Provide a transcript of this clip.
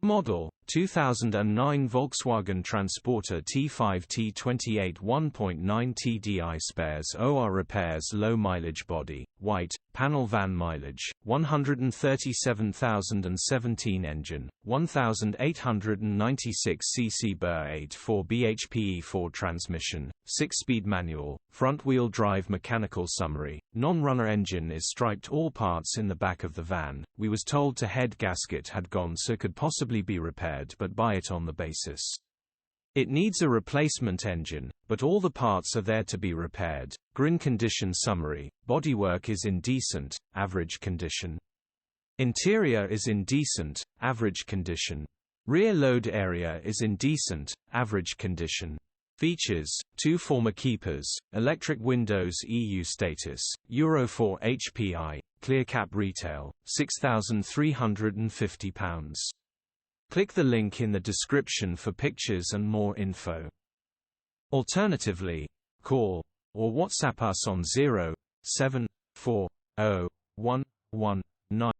Model 2009 Volkswagen Transporter T5 T28 1.9 TDI spares OR repairs low mileage body, white, panel van mileage, 137,017 engine, 1,896 cc Bur 84 bhp 4 transmission, 6-speed manual, front-wheel drive mechanical summary, non-runner engine is striped all parts in the back of the van, we was told to head gasket had gone so could possibly be repaired but buy it on the basis. It needs a replacement engine, but all the parts are there to be repaired. Grin condition summary, bodywork is in decent, average condition. Interior is in decent, average condition. Rear load area is in decent, average condition. Features: 2 former keepers, electric windows EU status, Euro 4 HPI, clear cap retail, £6,350. Click the link in the description for pictures and more info. Alternatively, call or WhatsApp us on 0740119